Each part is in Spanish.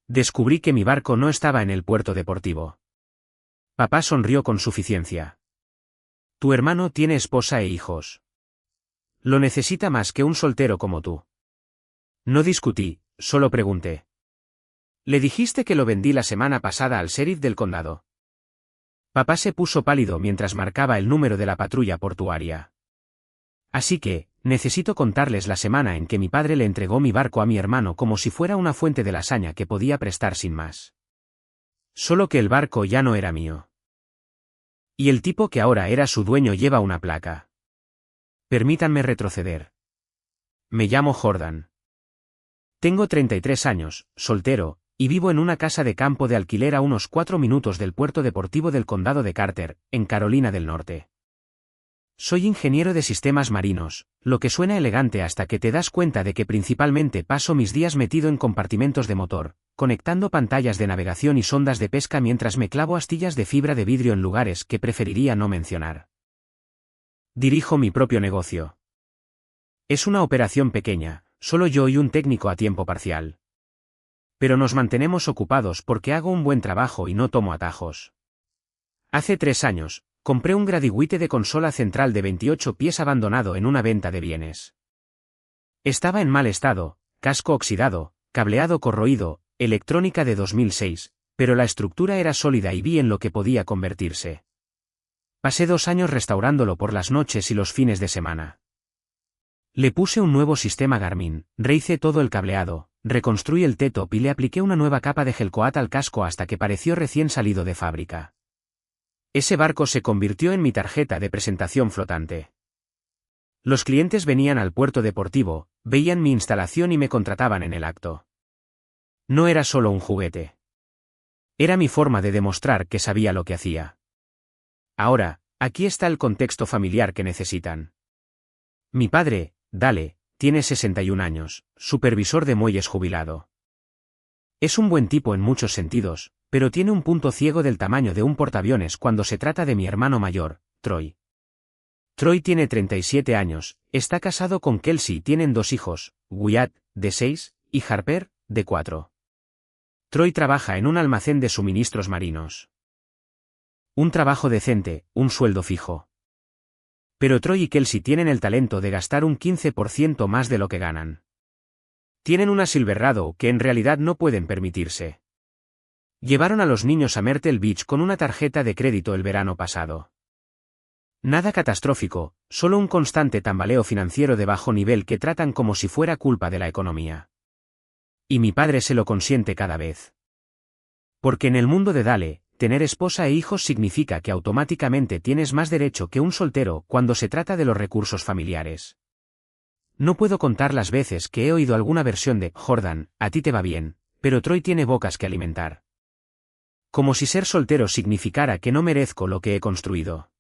Descubrí que mi barco no estaba en el puerto deportivo. Papá sonrió con suficiencia. Tu hermano tiene esposa e hijos. Lo necesita más que un soltero como tú. No discutí, solo pregunté. Le dijiste que lo vendí la semana pasada al sheriff del condado. Papá se puso pálido mientras marcaba el número de la patrulla portuaria. Así que, necesito contarles la semana en que mi padre le entregó mi barco a mi hermano como si fuera una fuente de lasaña que podía prestar sin más. Solo que el barco ya no era mío. Y el tipo que ahora era su dueño lleva una placa. Permítanme retroceder. Me llamo Jordan. Tengo 33 años, soltero, y vivo en una casa de campo de alquiler a unos 4 minutos del puerto deportivo del condado de Carter, en Carolina del Norte. Soy ingeniero de sistemas marinos, lo que suena elegante hasta que te das cuenta de que principalmente paso mis días metido en compartimentos de motor, conectando pantallas de navegación y sondas de pesca mientras me clavo astillas de fibra de vidrio en lugares que preferiría no mencionar. Dirijo mi propio negocio. Es una operación pequeña, solo yo y un técnico a tiempo parcial. Pero nos mantenemos ocupados porque hago un buen trabajo y no tomo atajos. Hace 3 años, compré un Gradiwite de consola central de 28 pies abandonado en una venta de bienes. Estaba en mal estado, casco oxidado, cableado corroído, electrónica de 2006, pero la estructura era sólida y vi en lo que podía convertirse. Pasé 2 años restaurándolo por las noches y los fines de semana. Le puse un nuevo sistema Garmin, rehice todo el cableado, reconstruí el T-top y le apliqué una nueva capa de gelcoat al casco hasta que pareció recién salido de fábrica. Ese barco se convirtió en mi tarjeta de presentación flotante. Los clientes venían al puerto deportivo, veían mi instalación y me contrataban en el acto. No era solo un juguete. Era mi forma de demostrar que sabía lo que hacía. Ahora, aquí está el contexto familiar que necesitan. Mi padre, Dale, tiene 61 años, supervisor de muelles jubilado. Es un buen tipo en muchos sentidos, pero tiene un punto ciego del tamaño de un portaaviones cuando se trata de mi hermano mayor, Troy. Troy tiene 37 años, está casado con Kelsey y tienen 2 hijos, Wyatt, de 6, y Harper, de 4. Troy trabaja en un almacén de suministros marinos. Un trabajo decente, un sueldo fijo. Pero Troy y Kelsey tienen el talento de gastar un 15% más de lo que ganan. Tienen una Silverado que en realidad no pueden permitirse. Llevaron a los niños a Myrtle Beach con una tarjeta de crédito el verano pasado. Nada catastrófico, solo un constante tambaleo financiero de bajo nivel que tratan como si fuera culpa de la economía. Y mi padre se lo consiente cada vez. Porque en el mundo de Dale, tener esposa e hijos significa que automáticamente tienes más derecho que un soltero cuando se trata de los recursos familiares. No puedo contar las veces que he oído alguna versión de Jordan, a ti te va bien, pero Troy tiene bocas que alimentar. Como si ser soltero significara que no merezco lo que he construido.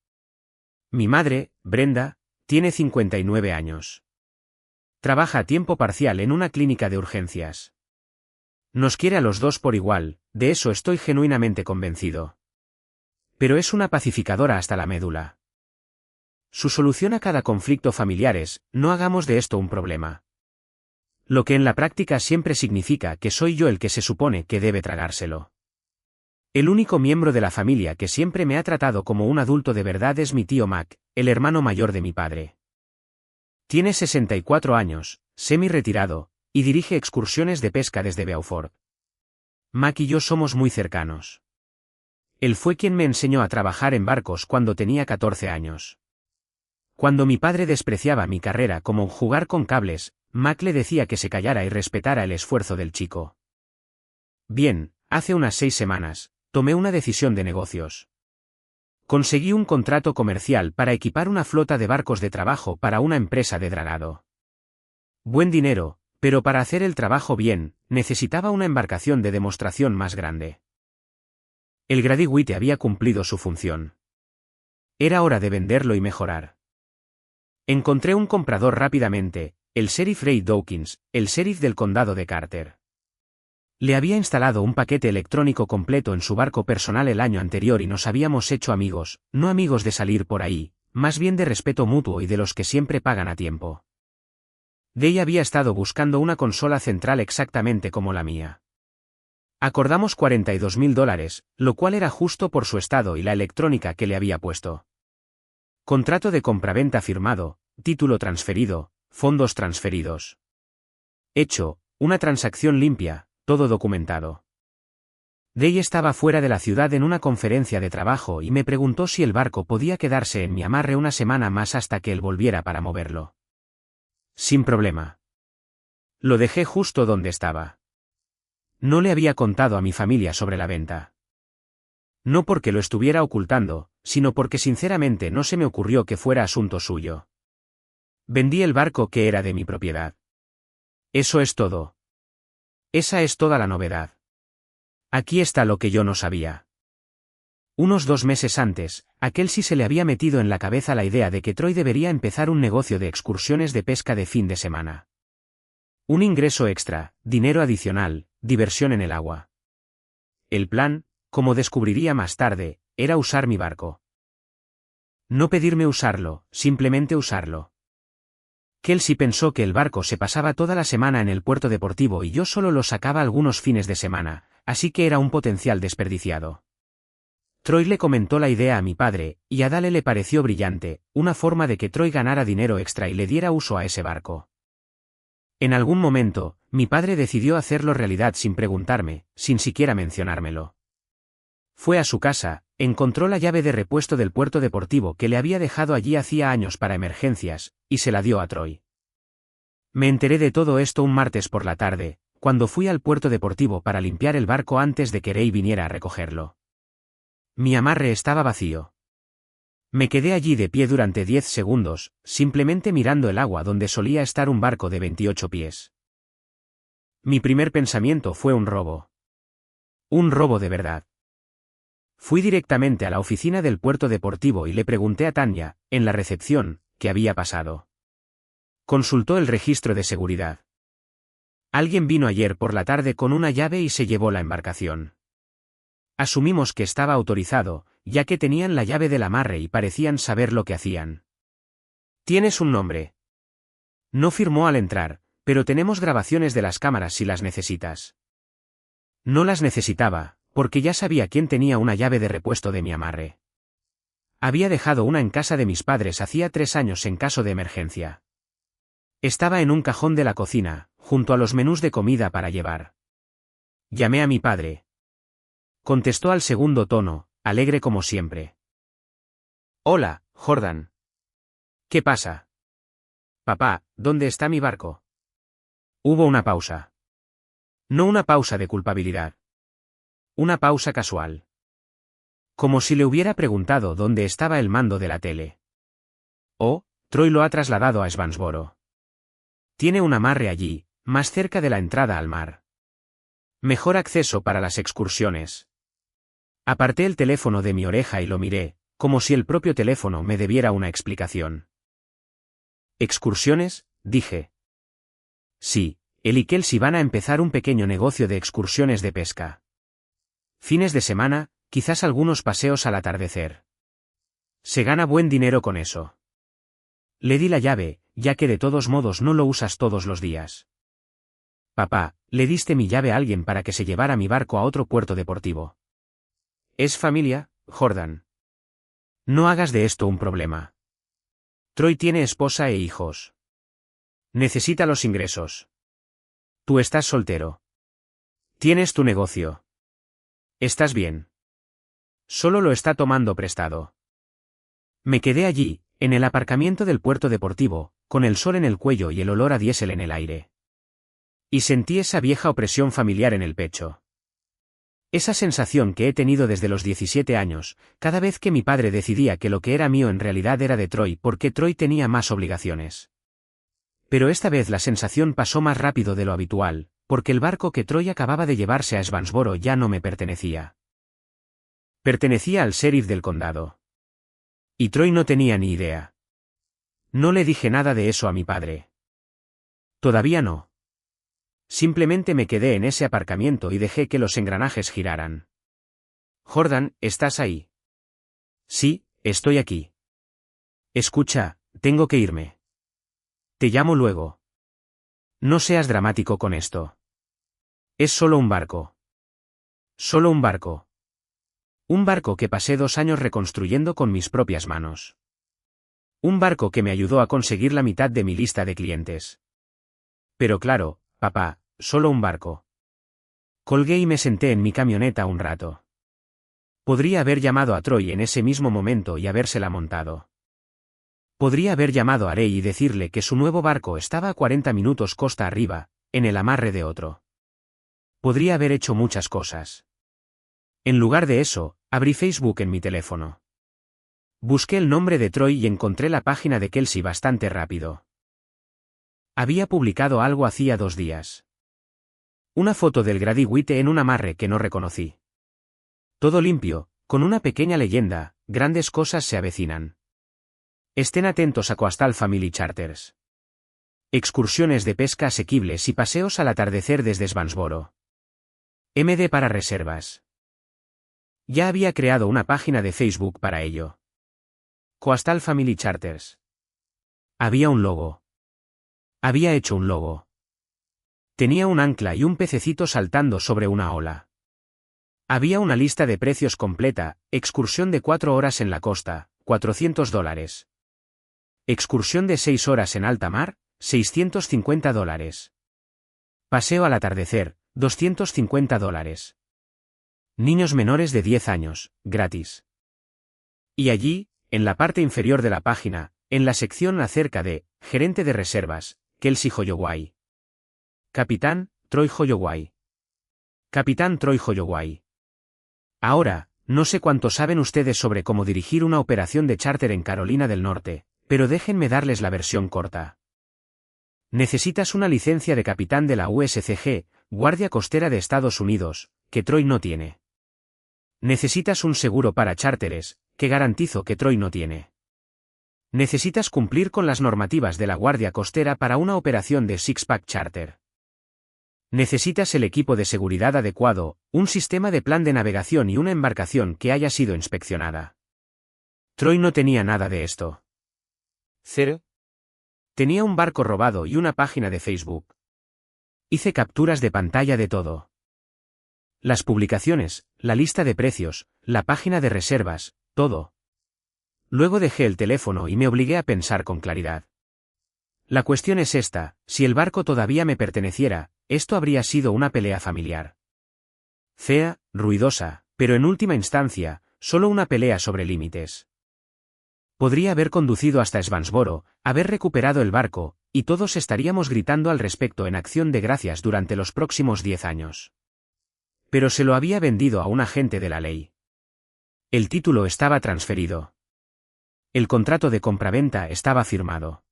Mi madre, Brenda, tiene 59 años. Trabaja a tiempo parcial en una clínica de urgencias. Nos quiere a los dos por igual, de eso estoy genuinamente convencido. Pero es una pacificadora hasta la médula. Su solución a cada conflicto familiar es, no hagamos de esto un problema. Lo que en la práctica siempre significa que soy yo el que se supone que debe tragárselo. El único miembro de la familia que siempre me ha tratado como un adulto de verdad es mi tío Mac, el hermano mayor de mi padre. Tiene 64 años, semi-retirado, y dirige excursiones de pesca desde Beaufort. Mac y yo somos muy cercanos. Él fue quien me enseñó a trabajar en barcos cuando tenía 14 años. Cuando mi padre despreciaba mi carrera como jugar con cables, Mac le decía que se callara y respetara el esfuerzo del chico. Bien, hace unas 6 semanas, tomé una decisión de negocios. Conseguí un contrato comercial para equipar una flota de barcos de trabajo para una empresa de dragado. Buen dinero, pero para hacer el trabajo bien, necesitaba una embarcación de demostración más grande. El Gradiwite había cumplido su función. Era hora de venderlo y mejorar. Encontré un comprador rápidamente, el sheriff Ray Dawkins, el sheriff del condado de Carter. Le había instalado un paquete electrónico completo en su barco personal el año anterior y nos habíamos hecho amigos, no amigos de salir por ahí, más bien de respeto mutuo y de los que siempre pagan a tiempo. Day había estado buscando una consola central exactamente como la mía. Acordamos $42.000, lo cual era justo por su estado y la electrónica que le había puesto. Contrato de compraventa firmado, título transferido, fondos transferidos. Hecho, una transacción limpia, todo documentado. Day estaba fuera de la ciudad en una conferencia de trabajo y me preguntó si el barco podía quedarse en mi amarre una semana más hasta que él volviera para moverlo. Sin problema. Lo dejé justo donde estaba. No le había contado a mi familia sobre la venta. No porque lo estuviera ocultando, sino porque sinceramente no se me ocurrió que fuera asunto suyo. Vendí el barco que era de mi propiedad. Eso es todo. Esa es toda la novedad. Aquí está lo que yo no sabía. Unos 2 meses antes, a Kelsey se le había metido en la cabeza la idea de que Troy debería empezar un negocio de excursiones de pesca de fin de semana. Un ingreso extra, dinero adicional, diversión en el agua. El plan, como descubriría más tarde, era usar mi barco. No pedirme usarlo, simplemente usarlo. Kelsey pensó que el barco se pasaba toda la semana en el puerto deportivo y yo solo lo sacaba algunos fines de semana, así que era un potencial desperdiciado. Troy le comentó la idea a mi padre, y a Dale le pareció brillante, una forma de que Troy ganara dinero extra y le diera uso a ese barco. En algún momento, mi padre decidió hacerlo realidad sin preguntarme, sin siquiera mencionármelo. Fue a su casa, encontró la llave de repuesto del puerto deportivo que le había dejado allí hacía años para emergencias, y se la dio a Troy. Me enteré de todo esto un martes por la tarde, cuando fui al puerto deportivo para limpiar el barco antes de que Ray viniera a recogerlo. Mi amarre estaba vacío. Me quedé allí de pie durante 10 segundos, simplemente mirando el agua donde solía estar un barco de 28 pies. Mi primer pensamiento fue un robo. Un robo de verdad. Fui directamente a la oficina del puerto deportivo y le pregunté a Tanya, en la recepción, qué había pasado. Consultó el registro de seguridad. Alguien vino ayer por la tarde con una llave y se llevó la embarcación. Asumimos que estaba autorizado, ya que tenían la llave del amarre y parecían saber lo que hacían. ¿Tienes un nombre? No firmó al entrar, pero tenemos grabaciones de las cámaras si las necesitas. No las necesitaba, porque ya sabía quién tenía una llave de repuesto de mi amarre. Había dejado una en casa de mis padres hacía 3 años en caso de emergencia. Estaba en un cajón de la cocina, junto a los menús de comida para llevar. Llamé a mi padre. Contestó al segundo tono, alegre como siempre. Hola, Jordan. ¿Qué pasa? Papá, ¿dónde está mi barco? Hubo una pausa. No una pausa de culpabilidad. Una pausa casual. Como si le hubiera preguntado dónde estaba el mando de la tele. Oh, Troy lo ha trasladado a Svansboro. Tiene un amarre allí, más cerca de la entrada al mar. Mejor acceso para las excursiones. Aparté el teléfono de mi oreja y lo miré, como si el propio teléfono me debiera una explicación. ¿Excursiones?, dije. Sí, él y Kelsey van a empezar un pequeño negocio de excursiones de pesca. Fines de semana, quizás algunos paseos al atardecer. Se gana buen dinero con eso. Le di la llave, ya que de todos modos no lo usas todos los días. Papá, le diste mi llave a alguien para que se llevara mi barco a otro puerto deportivo. ¿Es familia, Jordan? No hagas de esto un problema. Troy tiene esposa e hijos. Necesita los ingresos. Tú estás soltero. Tienes tu negocio. ¿Estás bien? Solo lo está tomando prestado. Me quedé allí, en el aparcamiento del puerto deportivo, con el sol en el cuello y el olor a diésel en el aire. Y sentí esa vieja opresión familiar en el pecho. Esa sensación que he tenido desde los 17 años, cada vez que mi padre decidía que lo que era mío en realidad era de Troy porque Troy tenía más obligaciones. Pero esta vez la sensación pasó más rápido de lo habitual, porque el barco que Troy acababa de llevarse a Svansboro ya no me pertenecía. Pertenecía al sheriff del condado. Y Troy no tenía ni idea. No le dije nada de eso a mi padre. Todavía no. Simplemente me quedé en ese aparcamiento y dejé que los engranajes giraran. Jordan, ¿estás ahí? Sí, estoy aquí. Escucha, tengo que irme. Te llamo luego. No seas dramático con esto. Es solo un barco. Solo un barco. Un barco que pasé 2 años reconstruyendo con mis propias manos. Un barco que me ayudó a conseguir la mitad de mi lista de clientes. Pero claro, papá, solo un barco. Colgué y me senté en mi camioneta un rato. Podría haber llamado a Troy en ese mismo momento y habérsela montado. Podría haber llamado a Ray y decirle que su nuevo barco estaba a 40 minutos costa arriba, en el amarre de otro. Podría haber hecho muchas cosas. En lugar de eso, abrí Facebook en mi teléfono. Busqué el nombre de Troy y encontré la página de Kelsey bastante rápido. Había publicado algo hacía 2 días. Una foto del Grady White en un amarre que no reconocí. Todo limpio, con una pequeña leyenda: grandes cosas se avecinan. Estén atentos a Coastal Family Charters. Excursiones de pesca asequibles y paseos al atardecer desde Svansboro. MD para reservas. Ya había creado una página de Facebook para ello. Coastal Family Charters. Había un logo. Había hecho un logo. Tenía un ancla y un pececito saltando sobre una ola. Había una lista de precios completa: excursión de 4 horas en la costa, $400. Excursión de 6 horas en alta mar, $650. Paseo al atardecer, $250. Niños menores de 10 años, gratis. Y allí, en la parte inferior de la página, en la sección acerca de gerente de reservas, Kelsey Holloway. Capitán, Troy Holloway. Capitán Troy Holloway. Ahora, no sé cuánto saben ustedes sobre cómo dirigir una operación de charter en Carolina del Norte, pero déjenme darles la versión corta. Necesitas una licencia de capitán de la USCG, Guardia Costera de Estados Unidos, que Troy no tiene. Necesitas un seguro para charteres, que garantizo que Troy no tiene. Necesitas cumplir con las normativas de la Guardia Costera para una operación de Six-Pack Charter. Necesitas el equipo de seguridad adecuado, un sistema de plan de navegación y una embarcación que haya sido inspeccionada. Troy no tenía nada de esto. Cero. Tenía un barco robado y una página de Facebook. Hice capturas de pantalla de todo. Las publicaciones, la lista de precios, la página de reservas, todo. Luego dejé el teléfono y me obligué a pensar con claridad. La cuestión es esta: si el barco todavía me perteneciera, esto habría sido una pelea familiar. Fea, ruidosa, pero en última instancia, solo una pelea sobre límites. Podría haber conducido hasta Svansboro, haber recuperado el barco, y todos estaríamos gritando al respecto en acción de gracias durante los próximos 10 años. Pero se lo había vendido a un agente de la ley. El título estaba transferido. El contrato de compraventa estaba firmado.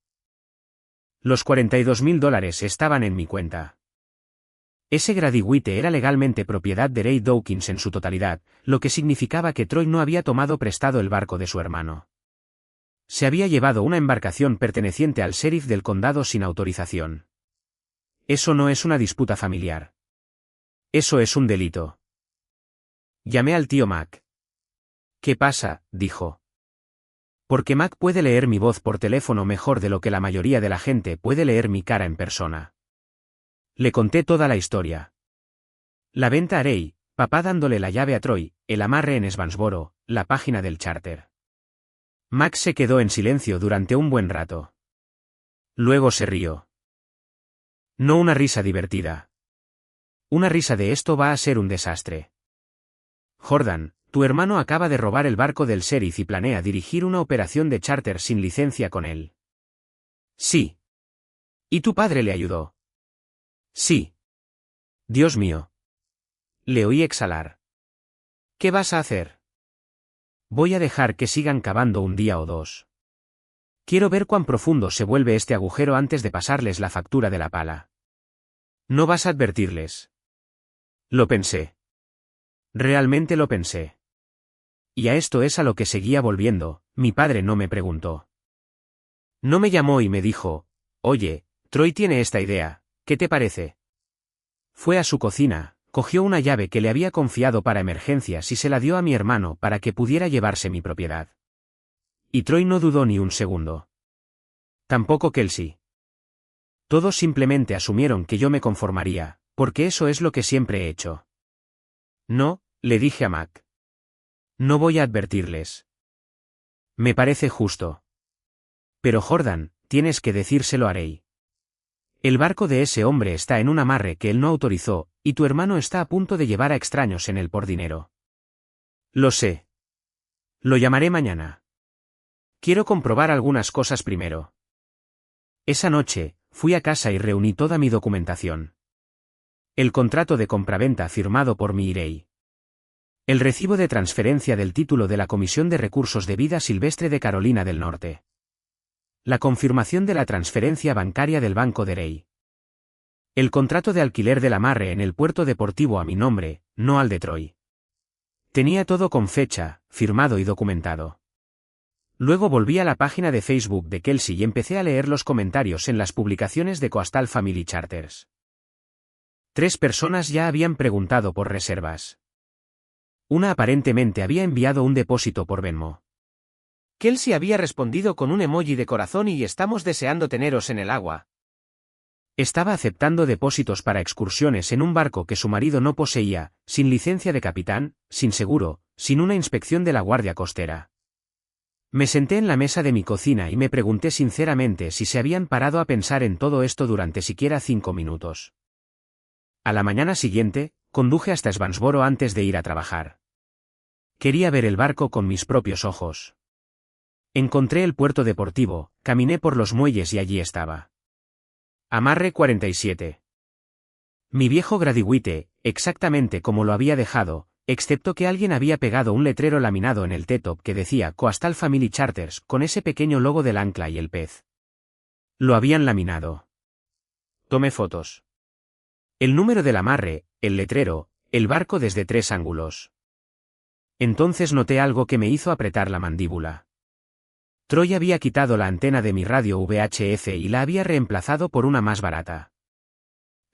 Los $42,000 estaban en mi cuenta. Ese Grady White era legalmente propiedad de Ray Dawkins en su totalidad, lo que significaba que Troy no había tomado prestado el barco de su hermano. Se había llevado una embarcación perteneciente al sheriff del condado sin autorización. Eso no es una disputa familiar. Eso es un delito. Llamé al tío Mac. ¿Qué pasa?, dijo. Porque Mac puede leer mi voz por teléfono mejor de lo que la mayoría de la gente puede leer mi cara en persona. Le conté toda la historia. La venta a Ray, papá dándole la llave a Troy, el amarre en Svansboro, la página del charter. Mac se quedó en silencio durante un buen rato. Luego se rió. No una risa divertida. Una risa de esto va a ser un desastre. Jordan, tu hermano acaba de robar el barco del sheriff y planea dirigir una operación de charter sin licencia con él. Sí. ¿Y tu padre le ayudó? Sí. Dios mío. Le oí exhalar. ¿Qué vas a hacer? Voy a dejar que sigan cavando un día o 2. Quiero ver cuán profundo se vuelve este agujero antes de pasarles la factura de la pala. No vas a advertirles. Lo pensé. Realmente lo pensé. Y a esto es a lo que seguía volviendo: mi padre no me preguntó. No me llamó y me dijo: oye, Troy tiene esta idea, ¿qué te parece? Fue a su cocina, cogió una llave que le había confiado para emergencias y se la dio a mi hermano para que pudiera llevarse mi propiedad. Y Troy no dudó ni un segundo. Tampoco Kelsey. Todos simplemente asumieron que yo me conformaría, porque eso es lo que siempre he hecho. No, le dije a Mac. No voy a advertirles. Me parece justo. Pero Jordan, tienes que decírselo a Rey. El barco de ese hombre está en un amarre que él no autorizó, y tu hermano está a punto de llevar a extraños en él por dinero. Lo sé. Lo llamaré mañana. Quiero comprobar algunas cosas primero. Esa noche, fui a casa y reuní toda mi documentación. El contrato de compraventa firmado por mí y Rey. El recibo de transferencia del título de la Comisión de Recursos de Vida Silvestre de Carolina del Norte. La confirmación de la transferencia bancaria del Banco de Rey. El contrato de alquiler del amarre en el puerto deportivo a mi nombre, no al de Troy. Tenía todo con fecha, firmado y documentado. Luego volví a la página de Facebook de Kelsey y empecé a leer los comentarios en las publicaciones de Coastal Family Charters. 3 personas ya habían preguntado por reservas. Una aparentemente había enviado un depósito por Venmo. Kelsey había respondido con un emoji de corazón y estamos deseando teneros en el agua. Estaba aceptando depósitos para excursiones en un barco que su marido no poseía, sin licencia de capitán, sin seguro, sin una inspección de la Guardia Costera. Me senté en la mesa de mi cocina y me pregunté sinceramente si se habían parado a pensar en todo esto durante siquiera 5 minutos. A la mañana siguiente, conduje hasta Svansboro antes de ir a trabajar. Quería ver el barco con mis propios ojos. Encontré el puerto deportivo, caminé por los muelles y allí estaba. Amarre 47. Mi viejo Gradiwite, exactamente como lo había dejado, excepto que alguien había pegado un letrero laminado en el T-top que decía Coastal Family Charters con ese pequeño logo del ancla y el pez. Lo habían laminado. Tomé fotos. El número del amarre, el letrero, el barco desde 3 ángulos. Entonces noté algo que me hizo apretar la mandíbula. Troy había quitado la antena de mi radio VHF y la había reemplazado por una más barata.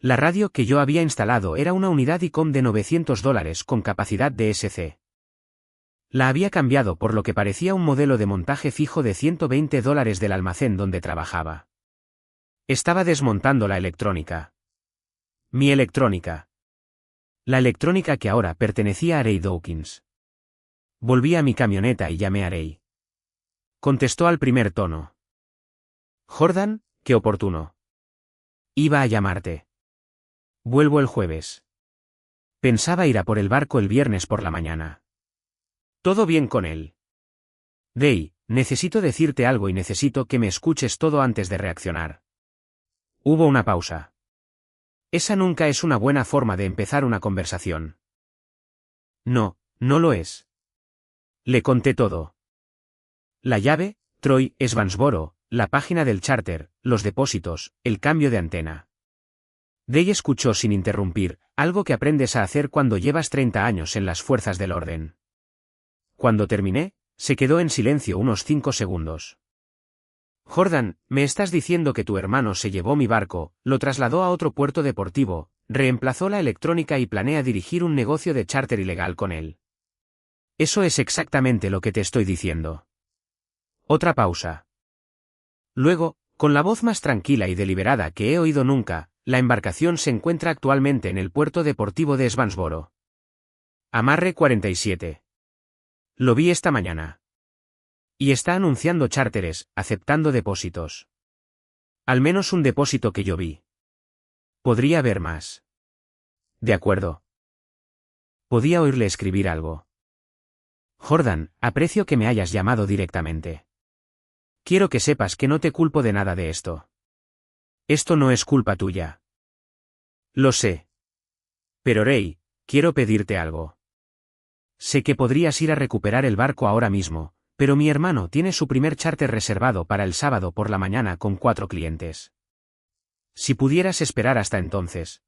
La radio que yo había instalado era una unidad ICOM de $900 con capacidad DSC. La había cambiado por lo que parecía un modelo de montaje fijo de $120 del almacén donde trabajaba. Estaba desmontando la electrónica. Mi electrónica. La electrónica que ahora pertenecía a Ray Dawkins. Volví a mi camioneta y llamé a Ray. Contestó al primer tono. Jordan, qué oportuno. Iba a llamarte. Vuelvo el jueves. Pensaba ir a por el barco el viernes por la mañana. ¿Todo bien con él? Ray, necesito decirte algo y necesito que me escuches todo antes de reaccionar. Hubo una pausa. Esa nunca es una buena forma de empezar una conversación. No, no lo es. Le conté todo. La llave, Troy, Svansboro, la página del charter, los depósitos, el cambio de antena. Day escuchó sin interrumpir, algo que aprendes a hacer cuando llevas 30 años en las fuerzas del orden. Cuando terminé, se quedó en silencio unos 5 segundos. Jordan, me estás diciendo que tu hermano se llevó mi barco, lo trasladó a otro puerto deportivo, reemplazó la electrónica y planea dirigir un negocio de charter ilegal con él. Eso es exactamente lo que te estoy diciendo. Otra pausa. Luego, con la voz más tranquila y deliberada que he oído nunca, la embarcación se encuentra actualmente en el puerto deportivo de Svansboro. Amarre 47. Lo vi esta mañana. Y está anunciando charteres, aceptando depósitos. Al menos un depósito que yo vi. Podría haber más. De acuerdo. Podía oírle escribir algo. Jordan, aprecio que me hayas llamado directamente. Quiero que sepas que no te culpo de nada de esto. Esto no es culpa tuya. Lo sé. Pero Ray, quiero pedirte algo. Sé que podrías ir a recuperar el barco ahora mismo, pero mi hermano tiene su primer charter reservado para el sábado por la mañana con 4 clientes. Si pudieras esperar hasta entonces.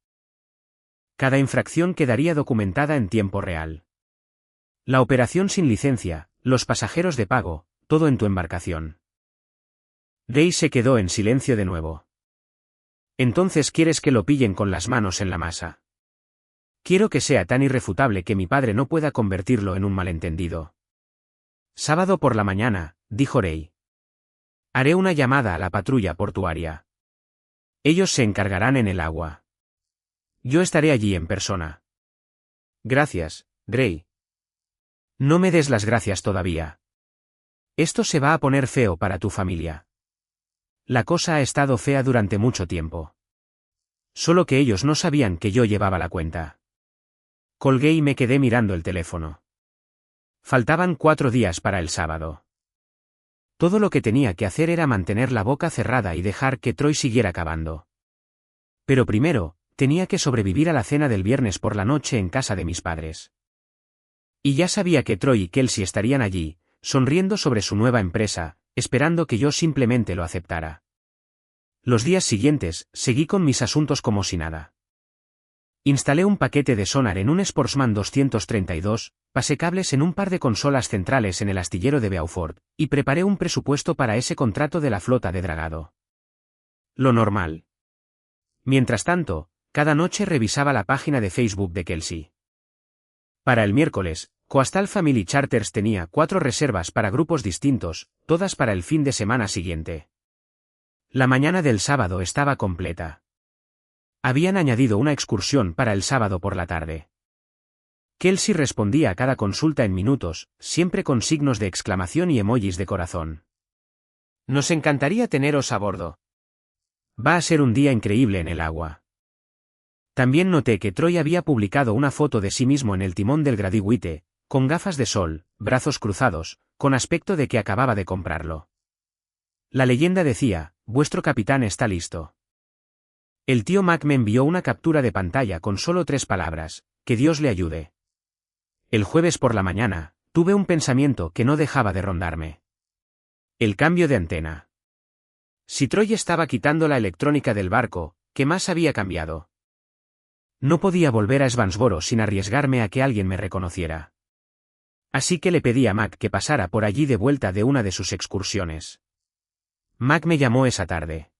Cada infracción quedaría documentada en tiempo real. La operación sin licencia, los pasajeros de pago, todo en tu embarcación. Day se quedó en silencio de nuevo. Entonces quieres que lo pillen con las manos en la masa. Quiero que sea tan irrefutable que mi padre no pueda convertirlo en un malentendido. Sábado por la mañana, dijo Ray. Haré una llamada a la patrulla portuaria. Ellos se encargarán en el agua. Yo estaré allí en persona. Gracias, Gray. No me des las gracias todavía. Esto se va a poner feo para tu familia. La cosa ha estado fea durante mucho tiempo. Solo que ellos no sabían que yo llevaba la cuenta. Colgué y me quedé mirando el teléfono. Faltaban 4 días para el sábado. Todo lo que tenía que hacer era mantener la boca cerrada y dejar que Troy siguiera cavando. Pero primero, tenía que sobrevivir a la cena del viernes por la noche en casa de mis padres. Y ya sabía que Troy y Kelsey estarían allí, sonriendo sobre su nueva empresa, esperando que yo simplemente lo aceptara. Los días siguientes, seguí con mis asuntos como si nada. Instalé un paquete de sonar en un Sportsman 232, pasé cables en un par de consolas centrales en el astillero de Beaufort, y preparé un presupuesto para ese contrato de la flota de dragado. Lo normal. Mientras tanto, cada noche revisaba la página de Facebook de Kelsey. Para el miércoles, Coastal Family Charters tenía 4 reservas para grupos distintos, todas para el fin de semana siguiente. La mañana del sábado estaba completa. Habían añadido una excursión para el sábado por la tarde. Kelsey respondía a cada consulta en minutos, siempre con signos de exclamación y emojis de corazón. Nos encantaría teneros a bordo. Va a ser un día increíble en el agua. También noté que Troy había publicado una foto de sí mismo en el timón del Gradiwite, con gafas de sol, brazos cruzados, con aspecto de que acababa de comprarlo. La leyenda decía, vuestro capitán está listo. El tío Mac me envió una captura de pantalla con solo 3 palabras, que Dios le ayude. El jueves por la mañana, tuve un pensamiento que no dejaba de rondarme. El cambio de antena. Si Troy estaba quitando la electrónica del barco, ¿qué más había cambiado? No podía volver a Svansboro sin arriesgarme a que alguien me reconociera. Así que le pedí a Mac que pasara por allí de vuelta de una de sus excursiones. Mac me llamó esa tarde.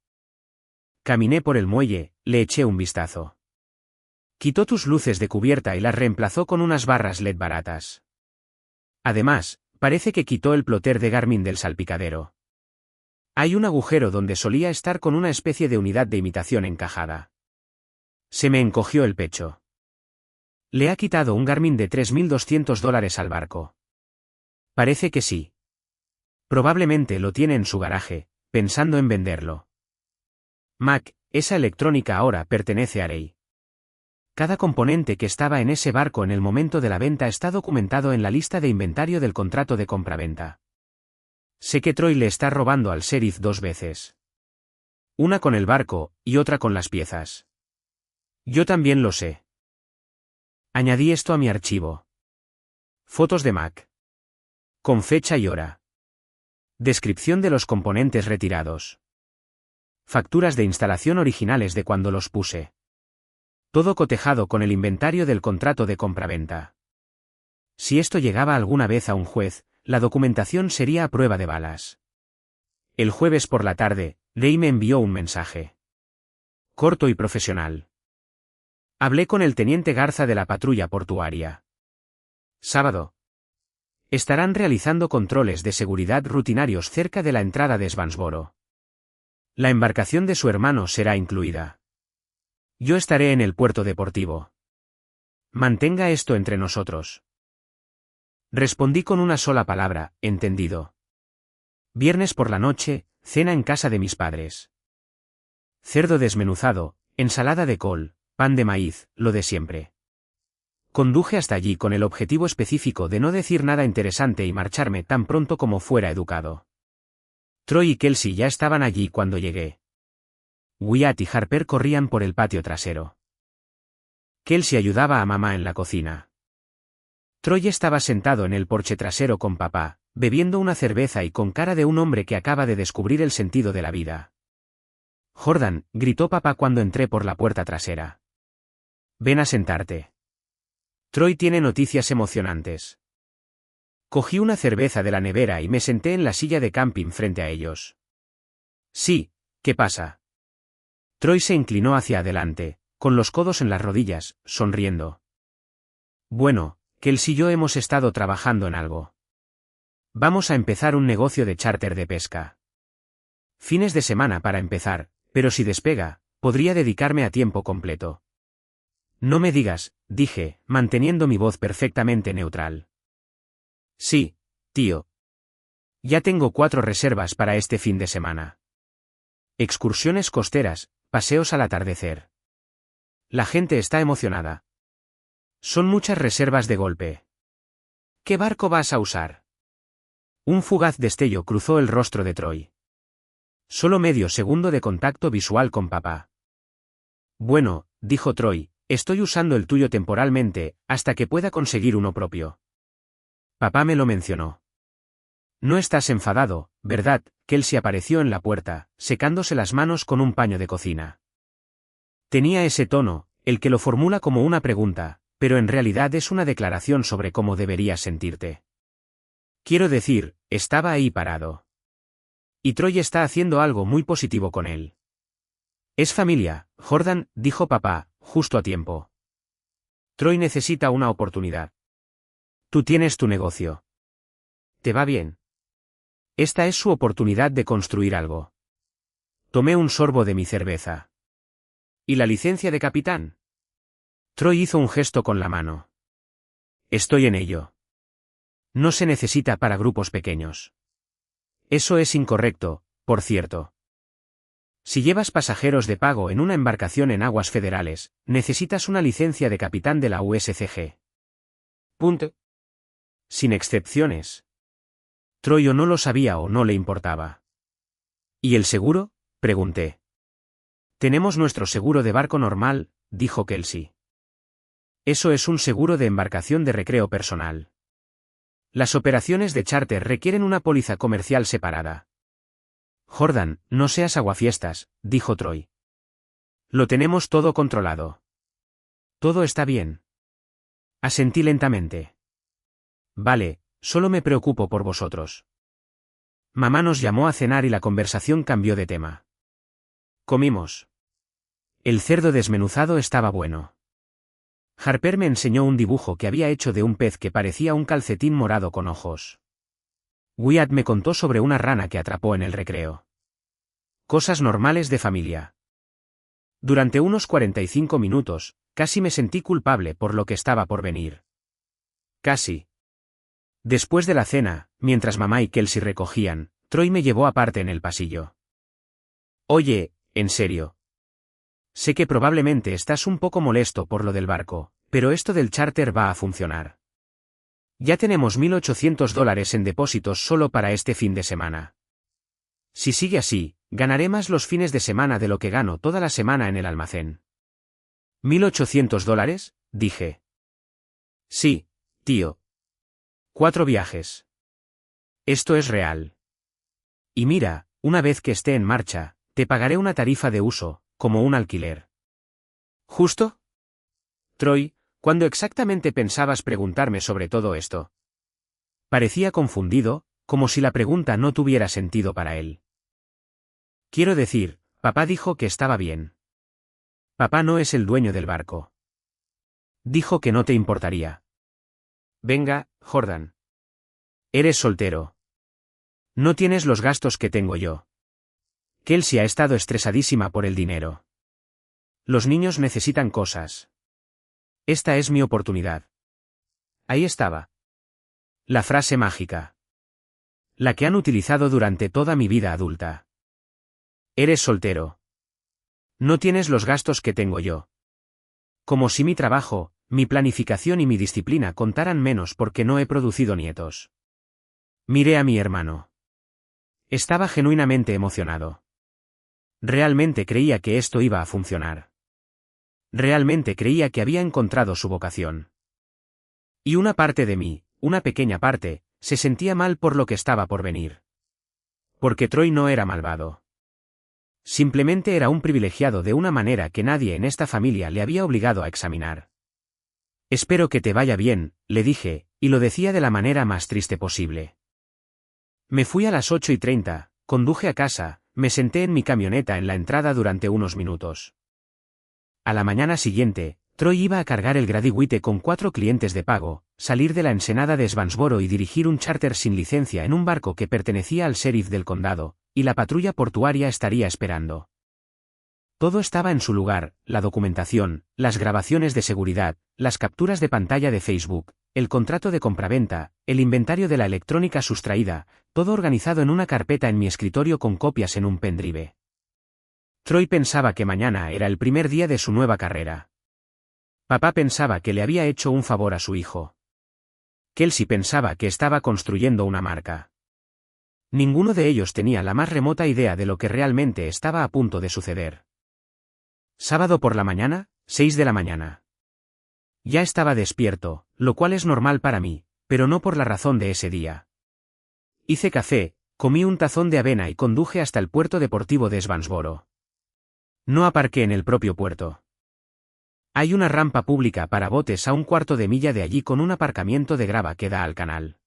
Caminé por el muelle, le eché un vistazo. Quitó tus luces de cubierta y las reemplazó con unas barras LED baratas. Además, parece que quitó el plotter de Garmin del salpicadero. Hay un agujero donde solía estar con una especie de unidad de imitación encajada. Se me encogió el pecho. Le ha quitado un Garmin de $3.200 al barco. Parece que sí. Probablemente lo tiene en su garaje, pensando en venderlo. Mac, esa electrónica ahora pertenece a Ray. Cada componente que estaba en ese barco en el momento de la venta está documentado en la lista de inventario del contrato de compraventa. Sé que Troy le está robando al sheriff 2 veces. Una con el barco, y otra con las piezas. Yo también lo sé. Añadí esto a mi archivo. Fotos de Mac. Con fecha y hora. Descripción de los componentes retirados. Facturas de instalación originales de cuando los puse. Todo cotejado con el inventario del contrato de compraventa. Si esto llegaba alguna vez a un juez, la documentación sería a prueba de balas. El jueves por la tarde, Ray me envió un mensaje. Corto y profesional. Hablé con el teniente Garza de la patrulla portuaria. Sábado. Estarán realizando controles de seguridad rutinarios cerca de la entrada de Svansboro. La embarcación de su hermano será incluida. Yo estaré en el puerto deportivo. Mantenga esto entre nosotros. Respondí con una sola palabra, entendido. Viernes por la noche, cena en casa de mis padres. Cerdo desmenuzado, ensalada de col, pan de maíz, lo de siempre. Conduje hasta allí con el objetivo específico de no decir nada interesante y marcharme tan pronto como fuera educado. Troy y Kelsey ya estaban allí cuando llegué. Wyatt y Harper corrían por el patio trasero. Kelsey ayudaba a mamá en la cocina. Troy estaba sentado en el porche trasero con papá, bebiendo una cerveza y con cara de un hombre que acaba de descubrir el sentido de la vida. Jordan, gritó papá cuando entré por la puerta trasera. Ven a sentarte. Troy tiene noticias emocionantes. Cogí una cerveza de la nevera y me senté en la silla de camping frente a ellos. Sí, ¿qué pasa? Troy se inclinó hacia adelante, con los codos en las rodillas, sonriendo. Bueno, Kelsey y yo hemos estado trabajando en algo. Vamos a empezar un negocio de charter de pesca. Fines de semana para empezar, pero si despega, podría dedicarme a tiempo completo. No me digas, dije, manteniendo mi voz perfectamente neutral. Sí, tío. Ya tengo 4 reservas para este fin de semana. Excursiones costeras, paseos al atardecer. La gente está emocionada. Son muchas reservas de golpe. ¿Qué barco vas a usar? Un fugaz destello cruzó el rostro de Troy. Solo medio segundo de contacto visual con papá. Bueno, dijo Troy, estoy usando el tuyo temporalmente, hasta que pueda conseguir uno propio. Papá me lo mencionó. No estás enfadado, ¿verdad? Kelsey apareció en la puerta, secándose las manos con un paño de cocina. Tenía ese tono, el que lo formula como una pregunta, pero en realidad es una declaración sobre cómo deberías sentirte. Quiero decir, estaba ahí parado. Y Troy está haciendo algo muy positivo con él. Es familia, Jordan, dijo papá, justo a tiempo. Troy necesita una oportunidad. Tú tienes tu negocio. ¿Te va bien? Esta es su oportunidad de construir algo. Tomé un sorbo de mi cerveza. ¿Y la licencia de capitán? Troy hizo un gesto con la mano. Estoy en ello. No se necesita para grupos pequeños. Eso es incorrecto, por cierto. Si llevas pasajeros de pago en una embarcación en aguas federales, necesitas una licencia de capitán de la USCG. Punto. Sin excepciones. Troy o no lo sabía o no le importaba. ¿Y el seguro? Pregunté. Tenemos nuestro seguro de barco normal, dijo Kelsey. Eso es un seguro de embarcación de recreo personal. Las operaciones de charter requieren una póliza comercial separada. Jordan, no seas aguafiestas, dijo Troy. Lo tenemos todo controlado. Todo está bien. Asentí lentamente. Vale, solo me preocupo por vosotros. Mamá nos llamó a cenar y la conversación cambió de tema. Comimos. El cerdo desmenuzado estaba bueno. Harper me enseñó un dibujo que había hecho de un pez que parecía un calcetín morado con ojos. Wyatt me contó sobre una rana que atrapó en el recreo. Cosas normales de familia. Durante unos 45 minutos, casi me sentí culpable por lo que estaba por venir. Casi. Después de la cena, mientras mamá y Kelsey recogían, Troy me llevó aparte en el pasillo. Oye, en serio. Sé que probablemente estás un poco molesto por lo del barco, pero esto del charter va a funcionar. Ya tenemos $1,800 en depósitos solo para este fin de semana. Si sigue así, ganaré más los fines de semana de lo que gano toda la semana en el almacén. ¿$1,800? Dije. Sí, tío. 4 viajes. Esto es real. Y mira, una vez que esté en marcha, te pagaré una tarifa de uso, como un alquiler. ¿Justo? Troy, ¿cuándo exactamente pensabas preguntarme sobre todo esto? Parecía confundido, como si la pregunta no tuviera sentido para él. Quiero decir, papá dijo que estaba bien. Papá no es el dueño del barco. Dijo que no te importaría. Venga, Jordan. Eres soltero. No tienes los gastos que tengo yo. Kelsey ha estado estresadísima por el dinero. Los niños necesitan cosas. Esta es mi oportunidad. Ahí estaba. La frase mágica. La que han utilizado durante toda mi vida adulta. Eres soltero. No tienes los gastos que tengo yo. Como si mi trabajo, mi planificación y mi disciplina contaran menos porque no he producido nietos. Miré a mi hermano. Estaba genuinamente emocionado. Realmente creía que esto iba a funcionar. Realmente creía que había encontrado su vocación. Y una parte de mí, una pequeña parte, se sentía mal por lo que estaba por venir. Porque Troy no era malvado. Simplemente era un privilegiado de una manera que nadie en esta familia le había obligado a examinar. Espero que te vaya bien, le dije, y lo decía de la manera más triste posible. Me fui a las 8:30, conduje a casa, me senté en mi camioneta en la entrada durante unos minutos. A la mañana siguiente, Troy iba a cargar el Grady White con 4 clientes de pago, salir de la ensenada de Svansboro y dirigir un charter sin licencia en un barco que pertenecía al sheriff del condado, y la patrulla portuaria estaría esperando. Todo estaba en su lugar: la documentación, las grabaciones de seguridad, las capturas de pantalla de Facebook, el contrato de compraventa, el inventario de la electrónica sustraída, todo organizado en una carpeta en mi escritorio con copias en un pendrive. Troy pensaba que mañana era el primer día de su nueva carrera. Papá pensaba que le había hecho un favor a su hijo. Kelsey pensaba que estaba construyendo una marca. Ninguno de ellos tenía la más remota idea de lo que realmente estaba a punto de suceder. Sábado por la mañana, 6 de la mañana. Ya estaba despierto, lo cual es normal para mí, pero no por la razón de ese día. Hice café, comí un tazón de avena y conduje hasta el puerto deportivo de Svansboro. No aparqué en el propio puerto. Hay una rampa pública para botes a un cuarto de milla de allí con un aparcamiento de grava que da al canal.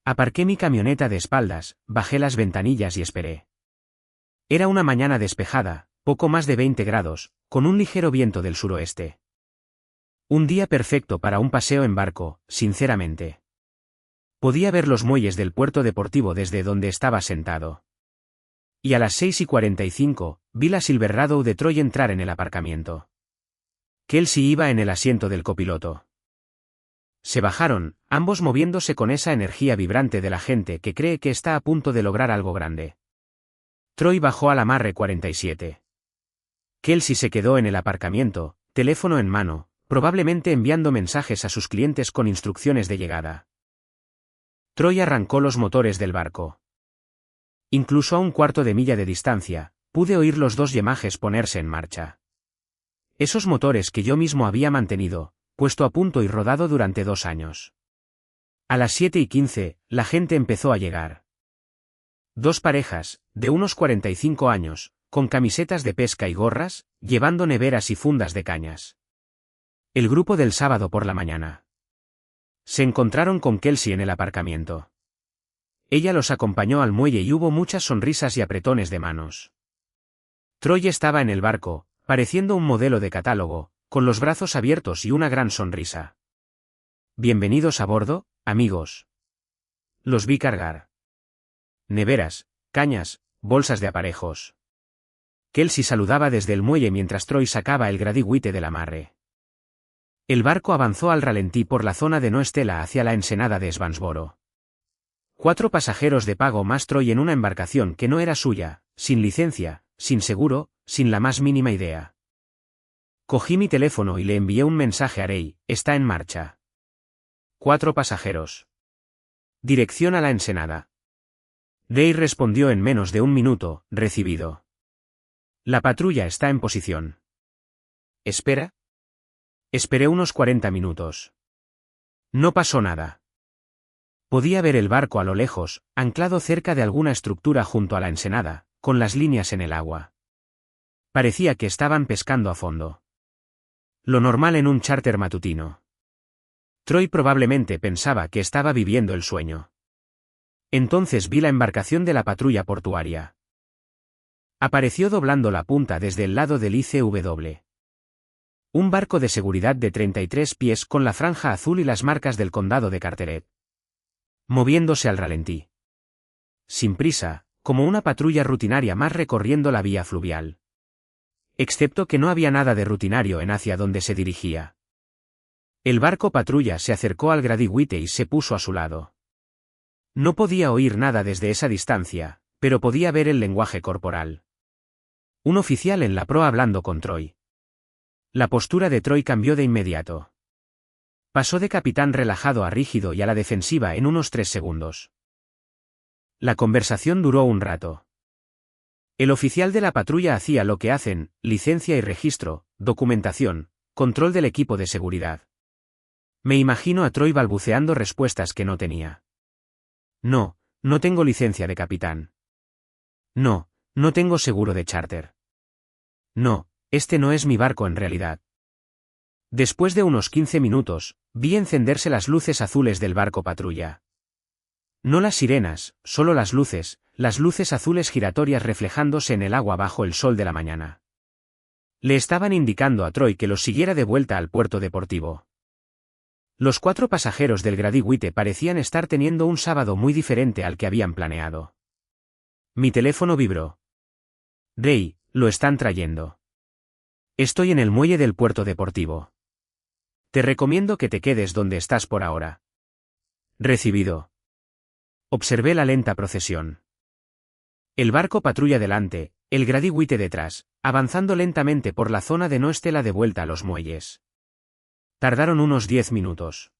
Aparqué mi camioneta de espaldas, bajé las ventanillas y esperé. Era una mañana despejada, poco más de 20 grados, con un ligero viento del suroeste. Un día perfecto para un paseo en barco, sinceramente. Podía ver los muelles del puerto deportivo desde donde estaba sentado. Y a las 6:45, vi la Silverado de Troy entrar en el aparcamiento. Kelsey iba en el asiento del copiloto. Se bajaron, ambos moviéndose con esa energía vibrante de la gente que cree que está a punto de lograr algo grande. Troy bajó al amarre 47. Kelsey se quedó en el aparcamiento, teléfono en mano, probablemente enviando mensajes a sus clientes con instrucciones de llegada. Troy arrancó los motores del barco. Incluso a un cuarto de milla de distancia, pude oír los dos Yamajes ponerse en marcha. Esos motores que yo mismo había mantenido, puesto a punto y rodado durante 2 años. A las 7:15, la gente empezó a llegar. 2 parejas, de unos 45 años, con camisetas de pesca y gorras, llevando neveras y fundas de cañas. El grupo del sábado por la mañana. Se encontraron con Kelsey en el aparcamiento. Ella los acompañó al muelle y hubo muchas sonrisas y apretones de manos. Troy estaba en el barco, pareciendo un modelo de catálogo, con los brazos abiertos y una gran sonrisa. «Bienvenidos a bordo, amigos». Los vi cargar. Neveras, cañas, bolsas de aparejos. Kelsey saludaba desde el muelle mientras Troy sacaba el gradigüite del amarre. El barco avanzó al ralentí por la zona de no estela hacia la ensenada de Svansboro. 4 pasajeros de pago más Troy en una embarcación que no era suya, sin licencia, sin seguro, sin la más mínima idea. Cogí mi teléfono y le envié un mensaje a Ray: «Está en marcha». 4 pasajeros. Dirección a la ensenada. Ray respondió en menos de un minuto: «Recibido». La patrulla está en posición. ¿Espera? Esperé unos 40 minutos. No pasó nada. Podía ver el barco a lo lejos, anclado cerca de alguna estructura junto a la ensenada, con las líneas en el agua. Parecía que estaban pescando a fondo. Lo normal en un charter matutino. Troy probablemente pensaba que estaba viviendo el sueño. Entonces vi la embarcación de la patrulla portuaria. Apareció doblando la punta desde el lado del ICW. Un barco de seguridad de 33 pies con la franja azul y las marcas del condado de Carteret. Moviéndose al ralentí. Sin prisa, como una patrulla rutinaria más recorriendo la vía fluvial. Excepto que no había nada de rutinario en hacia donde se dirigía. El barco patrulla se acercó al gradigüite y se puso a su lado. No podía oír nada desde esa distancia, pero podía ver el lenguaje corporal. Un oficial en la proa hablando con Troy. La postura de Troy cambió de inmediato. Pasó de capitán relajado a rígido y a la defensiva en unos 3 segundos. La conversación duró un rato. El oficial de la patrulla hacía lo que hacen: licencia y registro, documentación, control del equipo de seguridad. Me imagino a Troy balbuceando respuestas que no tenía. No, no tengo licencia de capitán. No, no tengo seguro de charter. No, este no es mi barco en realidad. Después de unos 15 minutos, vi encenderse las luces azules del barco patrulla. No las sirenas, solo las luces azules giratorias reflejándose en el agua bajo el sol de la mañana. Le estaban indicando a Troy que los siguiera de vuelta al puerto deportivo. Los 4 pasajeros del gradigüite parecían estar teniendo un sábado muy diferente al que habían planeado. Mi teléfono vibró. Ray, Lo están trayendo. Estoy en el muelle del puerto deportivo. Te recomiendo que te quedes donde estás por ahora. Recibido. Observé la lenta procesión. El barco patrulla delante, el Gradiwite detrás, avanzando lentamente por la zona de no estela de vuelta a los muelles. Tardaron unos 10 minutos.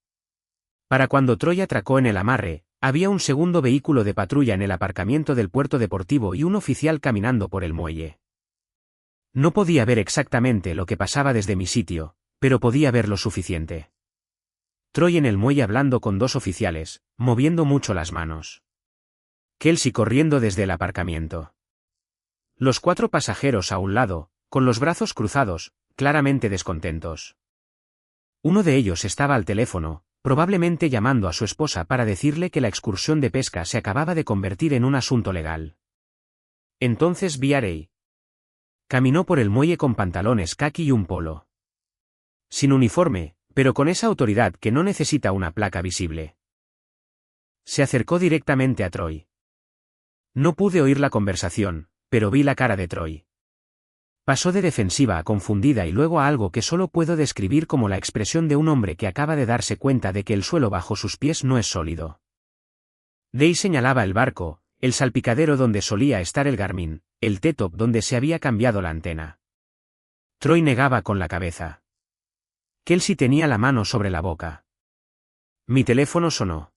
Para cuando Troy atracó en el amarre, había un segundo vehículo de patrulla en el aparcamiento del puerto deportivo y un oficial caminando por el muelle. No podía ver exactamente lo que pasaba desde mi sitio, pero podía ver lo suficiente. Troy en el muelle hablando con dos oficiales, moviendo mucho las manos. Kelsey corriendo desde el aparcamiento. Los 4 pasajeros a un lado, con los brazos cruzados, claramente descontentos. Uno de ellos estaba al teléfono, probablemente llamando a su esposa para decirle que la excursión de pesca se acababa de convertir en un asunto legal. Entonces vi a Ray. Caminó por el muelle con pantalones caqui y un polo. Sin uniforme, pero con esa autoridad que no necesita una placa visible. Se acercó directamente a Troy. No pude oír la conversación, pero vi la cara de Troy. Pasó de defensiva a confundida y luego a algo que solo puedo describir como la expresión de un hombre que acaba de darse cuenta de que el suelo bajo sus pies no es sólido. Day señalaba el barco, el salpicadero donde solía estar el Garmin, el T-top donde se había cambiado la antena. Troy negaba con la cabeza. Kelsey tenía la mano sobre la boca. Mi teléfono sonó.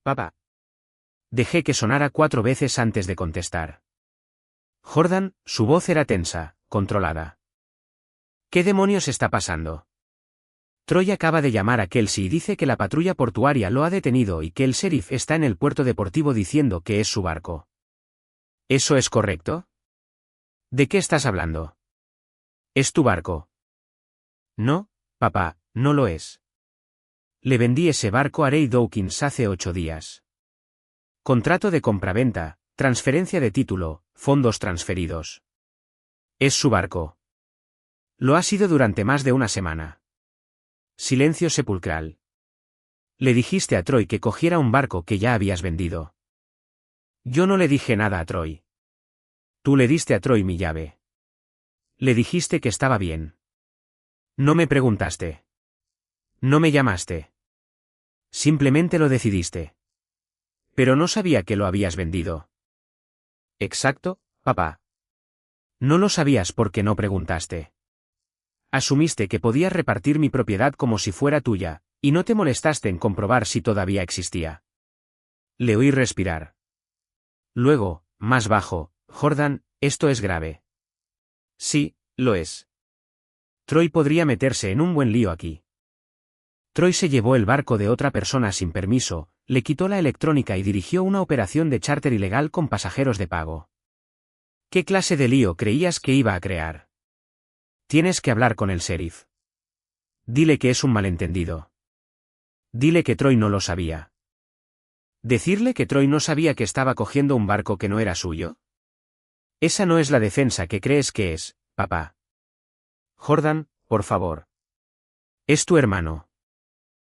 Papá. Dejé que sonara 4 veces antes de contestar. Jordan, su voz era tensa, controlada. ¿Qué demonios está pasando? Troy acaba de llamar a Kelsey y dice que la patrulla portuaria lo ha detenido y que el sheriff está en el puerto deportivo diciendo que es su barco. ¿Eso es correcto? ¿De qué estás hablando? ¿Es tu barco? No, papá, no lo es. Le vendí ese barco a Ray Dawkins hace 8 días. Contrato de compraventa, transferencia de título, fondos transferidos. Es su barco. Lo ha sido durante más de una semana. Silencio sepulcral. Le dijiste a Troy que cogiera un barco que ya habías vendido. Yo no le dije nada a Troy. Tú le diste a Troy mi llave. Le dijiste que estaba bien. No me preguntaste. No me llamaste. Simplemente lo decidiste. Pero no sabía que lo habías vendido. Exacto, papá. No lo sabías porque no preguntaste. Asumiste que podías repartir mi propiedad como si fuera tuya, y no te molestaste en comprobar si todavía existía. Le oí respirar. Luego, más bajo, Jordan, esto es grave. Sí, lo es. Troy podría meterse en un buen lío aquí. Troy se llevó el barco de otra persona sin permiso, le quitó la electrónica y dirigió una operación de charter ilegal con pasajeros de pago. ¿Qué clase de lío creías que iba a crear? Tienes que hablar con el sheriff. Dile que es un malentendido. Dile que Troy no lo sabía. ¿Decirle que Troy no sabía que estaba cogiendo un barco que no era suyo? Esa no es la defensa que crees que es, papá. Jordan, por favor. Es tu hermano.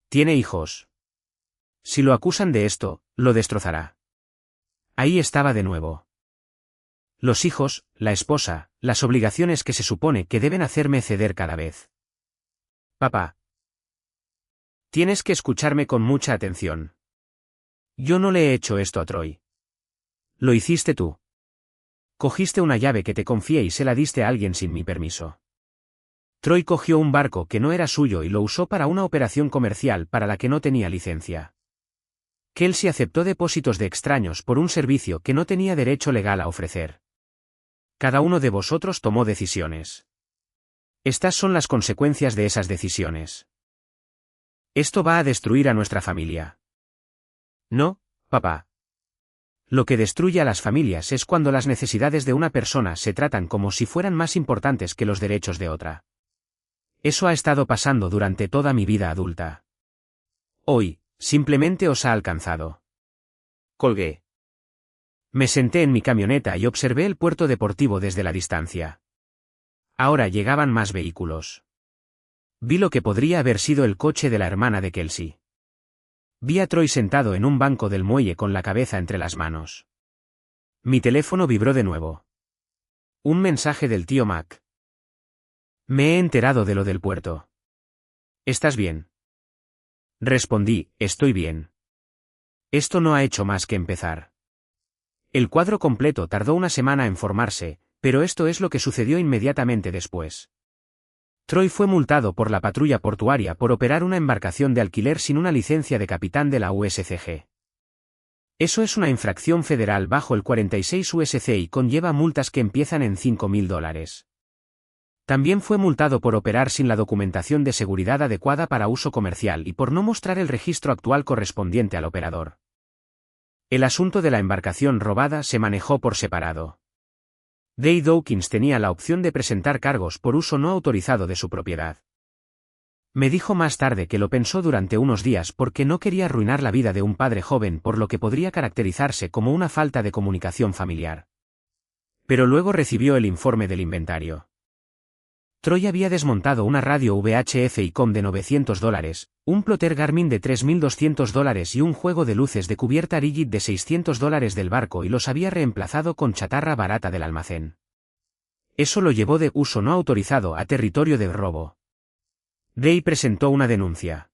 Tiene hijos. Si lo acusan de esto, lo destrozará. Ahí estaba de nuevo. Los hijos, la esposa, las obligaciones que se supone que deben hacerme ceder cada vez. Papá. Tienes que escucharme con mucha atención. Yo no le he hecho esto a Troy. Lo hiciste tú. Cogiste una llave que te confié y se la diste a alguien sin mi permiso. Troy cogió un barco que no era suyo y lo usó para una operación comercial para la que no tenía licencia. Kelsey aceptó depósitos de extraños por un servicio que no tenía derecho legal a ofrecer. Cada uno de vosotros tomó decisiones. Estas son las consecuencias de esas decisiones. Esto va a destruir a nuestra familia. No, papá. Lo que destruye a las familias es cuando las necesidades de una persona se tratan como si fueran más importantes que los derechos de otra. Eso ha estado pasando durante toda mi vida adulta. Hoy, simplemente os ha alcanzado. Colgué. Me senté en mi camioneta y observé el puerto deportivo desde la distancia. Ahora llegaban más vehículos. Vi lo que podría haber sido el coche de la hermana de Kelsey. Vi a Troy sentado en un banco del muelle con la cabeza entre las manos. Mi teléfono vibró de nuevo. Un mensaje del tío Mac. Me he enterado de lo del puerto. ¿Estás bien? Respondí, estoy bien. Esto no ha hecho más que empezar. El cuadro completo tardó una semana en formarse, pero esto es lo que sucedió inmediatamente después. Troy fue multado por la patrulla portuaria por operar una embarcación de alquiler sin una licencia de capitán de la USCG. Eso es una infracción federal bajo el 46 USC y conlleva multas que empiezan en $5.000. También fue multado por operar sin la documentación de seguridad adecuada para uso comercial y por no mostrar el registro actual correspondiente al operador. El asunto de la embarcación robada se manejó por separado. Dave Dawkins tenía la opción de presentar cargos por uso no autorizado de su propiedad. Me dijo más tarde que lo pensó durante unos días porque no quería arruinar la vida de un padre joven por lo que podría caracterizarse como una falta de comunicación familiar. Pero luego recibió el informe del inventario. Troy había desmontado una radio VHF ICOM de $900, un plotter Garmin de $3.200 y un juego de luces de cubierta Rigid de $600 del barco y los había reemplazado con chatarra barata del almacén. Eso lo llevó de uso no autorizado a territorio de robo. Day presentó una denuncia.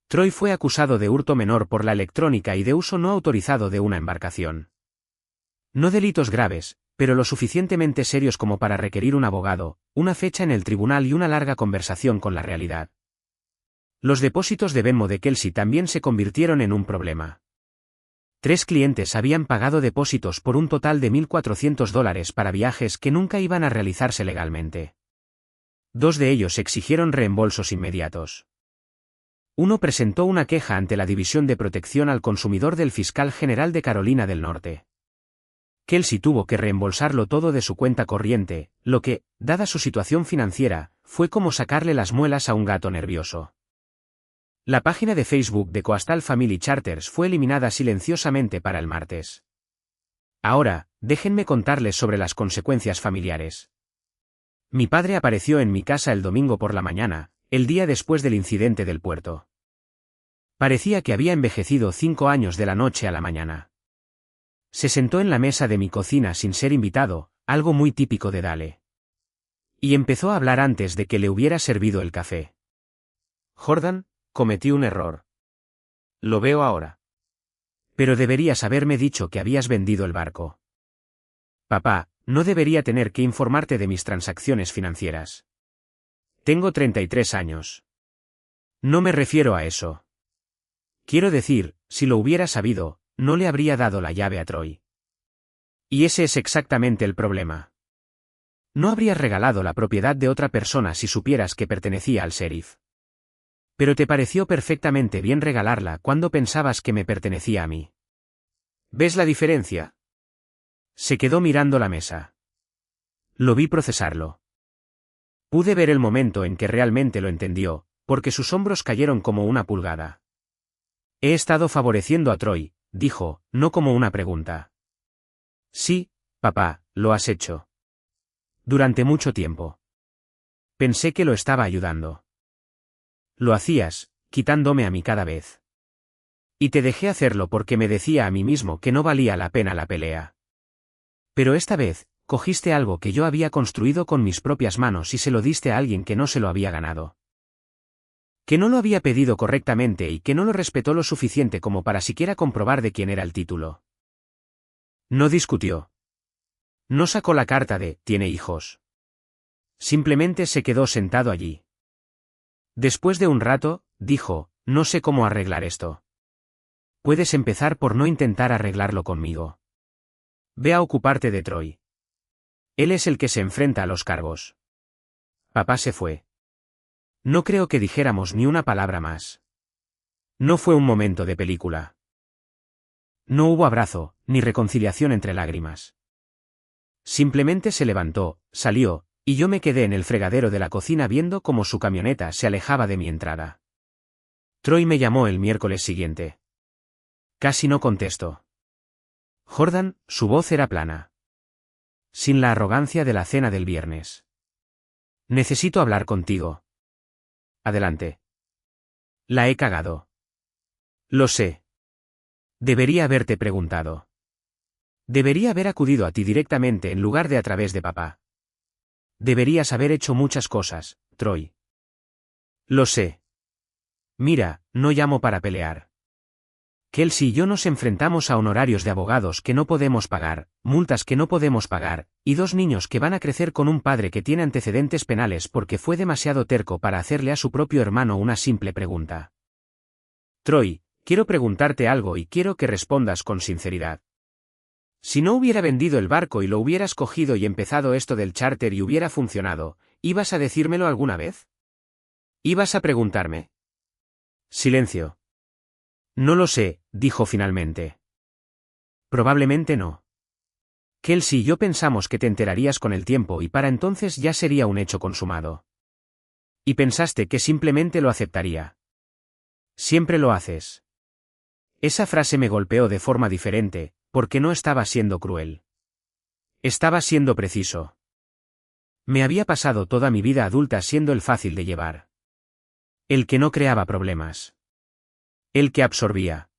Troy fue acusado de hurto menor por la electrónica y de uso no autorizado de una embarcación. No delitos graves, pero lo suficientemente serios como para requerir un abogado, una fecha en el tribunal y una larga conversación con la realidad. Los depósitos de Venmo de Kelsey también se convirtieron en un problema. 3 clientes habían pagado depósitos por un total de $1.400 para viajes que nunca iban a realizarse legalmente. 2 de ellos exigieron reembolsos inmediatos. Uno presentó una queja ante la División de Protección al Consumidor del Fiscal General de Carolina del Norte. Kelsey tuvo que reembolsarlo todo de su cuenta corriente, lo que, dada su situación financiera, fue como sacarle las muelas a un gato nervioso. La página de Facebook de Coastal Family Charters fue eliminada silenciosamente para el martes. Ahora, déjenme contarles sobre las consecuencias familiares. Mi padre apareció en mi casa el domingo por la mañana, el día después del incidente del puerto. Parecía que había envejecido 5 años de la noche a la mañana. Se sentó en la mesa de mi cocina sin ser invitado, algo muy típico de Dale. Y empezó a hablar antes de que le hubiera servido el café. Jordan, cometí un error. Lo veo ahora. Pero deberías haberme dicho que habías vendido el barco. Papá, no debería tener que informarte de mis transacciones financieras. Tengo 33 años. No me refiero a eso. Quiero decir, si lo hubiera sabido, no le habría dado la llave a Troy. Y ese es exactamente el problema. No habrías regalado la propiedad de otra persona si supieras que pertenecía al sheriff. Pero te pareció perfectamente bien regalarla cuando pensabas que me pertenecía a mí. ¿Ves la diferencia? Se quedó mirando la mesa. Lo vi procesarlo. Pude ver el momento en que realmente lo entendió, porque sus hombros cayeron como una pulgada. He estado favoreciendo a Troy, dijo, no como una pregunta. Sí, papá, lo has hecho. Durante mucho tiempo. Pensé que lo estaba ayudando. Lo hacías, quitándome a mí cada vez. Y te dejé hacerlo porque me decía a mí mismo que no valía la pena la pelea. Pero esta vez, cogiste algo que yo había construido con mis propias manos y se lo diste a alguien que no se lo había ganado. Que no lo había pedido correctamente y que no lo respetó lo suficiente como para siquiera comprobar de quién era el título. No discutió. No sacó la carta de «tiene hijos». Simplemente se quedó sentado allí. Después de un rato, dijo, no sé cómo arreglar esto. Puedes empezar por no intentar arreglarlo conmigo. Ve a ocuparte de Troy. Él es el que se enfrenta a los cargos. Papá se fue. No creo que dijéramos ni una palabra más. No fue un momento de película. No hubo abrazo, ni reconciliación entre lágrimas. Simplemente se levantó, salió, y yo me quedé en el fregadero de la cocina viendo cómo su camioneta se alejaba de mi entrada. Troy me llamó el miércoles siguiente. Casi no contestó. Jordan, su voz era plana. Sin la arrogancia de la cena del viernes. Necesito hablar contigo. Adelante. La he cagado. Lo sé. Debería haberte preguntado. Debería haber acudido a ti directamente en lugar de a través de papá. Deberías haber hecho muchas cosas, Troy. Lo sé. Mira, no llamo para pelear. Kelsey y yo nos enfrentamos a honorarios de abogados que no podemos pagar, multas que no podemos pagar, y 2 niños que van a crecer con un padre que tiene antecedentes penales porque fue demasiado terco para hacerle a su propio hermano una simple pregunta. Troy, quiero preguntarte algo y quiero que respondas con sinceridad. Si no hubiera vendido el barco y lo hubieras cogido y empezado esto del charter y hubiera funcionado, ¿ibas a decírmelo alguna vez? ¿Ibas a preguntarme? Silencio. No lo sé, dijo finalmente. Probablemente no. Kelsey y yo pensamos que te enterarías con el tiempo y para entonces ya sería un hecho consumado. Y pensaste que simplemente lo aceptaría. Siempre lo haces. Esa frase me golpeó de forma diferente, porque no estaba siendo cruel. Estaba siendo preciso. Me había pasado toda mi vida adulta siendo el fácil de llevar. El que no creaba problemas. El que absorbía.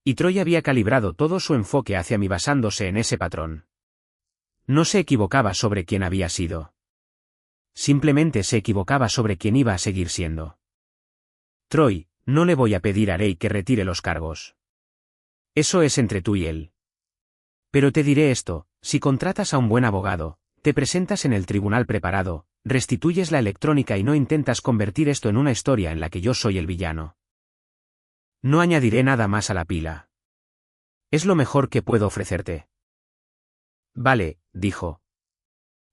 Y Troy había calibrado todo su enfoque hacia mí basándose en ese patrón. No se equivocaba sobre quién había sido. Simplemente se equivocaba sobre quién iba a seguir siendo. Troy, no le voy a pedir a Ray que retire los cargos. Eso es entre tú y él. Pero te diré esto, si contratas a un buen abogado, te presentas en el tribunal preparado, restituyes la electrónica y no intentas convertir esto en una historia en la que yo soy el villano. No añadiré nada más a la pila. Es lo mejor que puedo ofrecerte. Vale, dijo.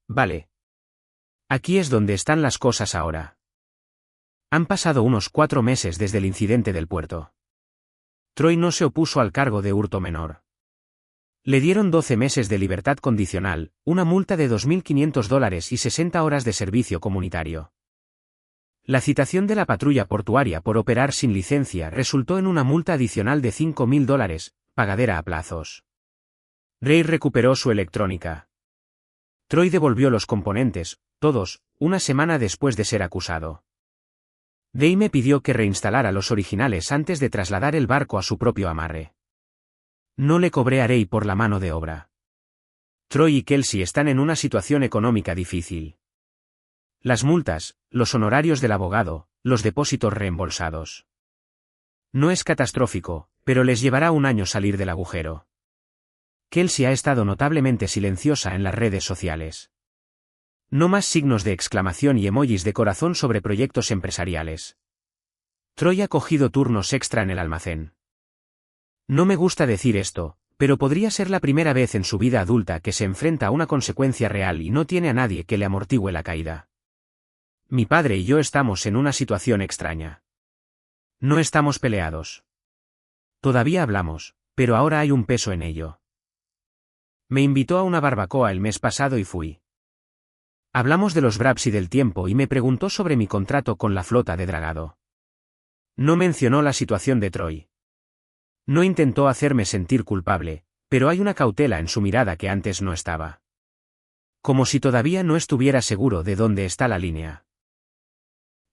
Vale. Aquí es donde están las cosas ahora. Han pasado unos 4 meses desde el incidente del puerto. Troy no se opuso al cargo de hurto menor. Le dieron 12 meses de libertad condicional, una multa de $2.500 y 60 horas de servicio comunitario. La citación de la patrulla portuaria por operar sin licencia resultó en una multa adicional de $5.000, pagadera a plazos. Ray recuperó su electrónica. Troy devolvió los componentes, todos, una semana después de ser acusado. Ray me pidió que reinstalara los originales antes de trasladar el barco a su propio amarre. No le cobré a Ray por la mano de obra. Troy y Kelsey están en una situación económica difícil. Las multas, los honorarios del abogado, los depósitos reembolsados. No es catastrófico, pero les llevará un año salir del agujero. Kelsey ha estado notablemente silenciosa en las redes sociales. No más signos de exclamación y emojis de corazón sobre proyectos empresariales. Troy ha cogido turnos extra en el almacén. No me gusta decir esto, pero podría ser la primera vez en su vida adulta que se enfrenta a una consecuencia real y no tiene a nadie que le amortigüe la caída. Mi padre y yo estamos en una situación extraña. No estamos peleados. Todavía hablamos, pero ahora hay un peso en ello. Me invitó a una barbacoa el mes pasado y fui. Hablamos de los Braves y del tiempo y me preguntó sobre mi contrato con la flota de dragado. No mencionó la situación de Troy. No intentó hacerme sentir culpable, pero hay una cautela en su mirada que antes no estaba. Como si todavía no estuviera seguro de dónde está la línea.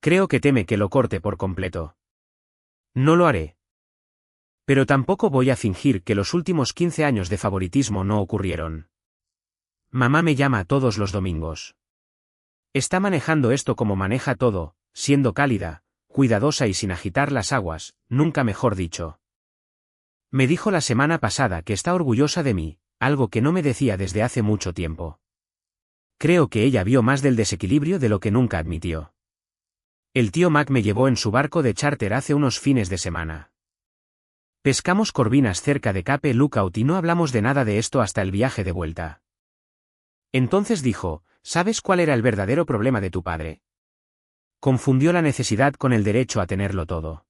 Creo que teme que lo corte por completo. No lo haré. Pero tampoco voy a fingir que los últimos 15 años de favoritismo no ocurrieron. Mamá me llama todos los domingos. Está manejando esto como maneja todo, siendo cálida, cuidadosa y sin agitar las aguas, nunca mejor dicho. Me dijo la semana pasada que está orgullosa de mí, algo que no me decía desde hace mucho tiempo. Creo que ella vio más del desequilibrio de lo que nunca admitió. El tío Mac me llevó en su barco de charter hace unos fines de semana. Pescamos corvinas cerca de Cape Lookout y no hablamos de nada de esto hasta el viaje de vuelta. Entonces dijo, ¿sabes cuál era el verdadero problema de tu padre? Confundió la necesidad con el derecho a tenerlo todo.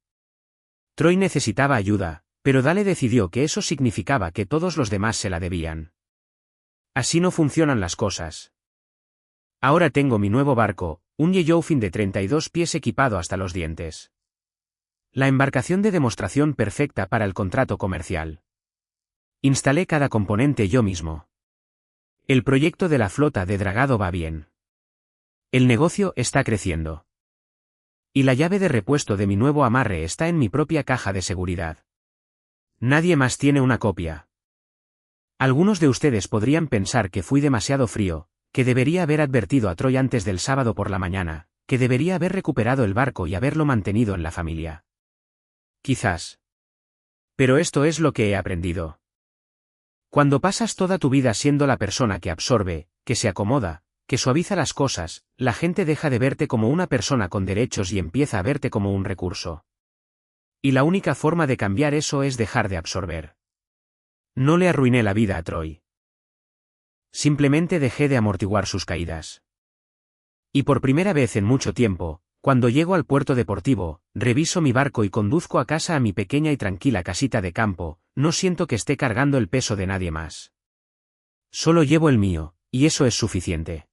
Troy necesitaba ayuda, pero Dale decidió que eso significaba que todos los demás se la debían. Así no funcionan las cosas. Ahora tengo mi nuevo barco, un Yellowfin de 32 pies equipado hasta los dientes. La embarcación de demostración perfecta para el contrato comercial. Instalé cada componente yo mismo. El proyecto de la flota de dragado va bien. El negocio está creciendo. Y la llave de repuesto de mi nuevo amarre está en mi propia caja de seguridad. Nadie más tiene una copia. Algunos de ustedes podrían pensar que fui demasiado frío, que debería haber advertido a Troy antes del sábado por la mañana, que debería haber recuperado el barco y haberlo mantenido en la familia. Quizás. Pero esto es lo que he aprendido. Cuando pasas toda tu vida siendo la persona que absorbe, que se acomoda, que suaviza las cosas, la gente deja de verte como una persona con derechos y empieza a verte como un recurso. Y la única forma de cambiar eso es dejar de absorber. No le arruiné la vida a Troy. Simplemente dejé de amortiguar sus caídas. Y por primera vez en mucho tiempo, cuando llego al puerto deportivo, reviso mi barco y conduzco a casa a mi pequeña y tranquila casita de campo, no siento que esté cargando el peso de nadie más. Solo llevo el mío, y eso es suficiente.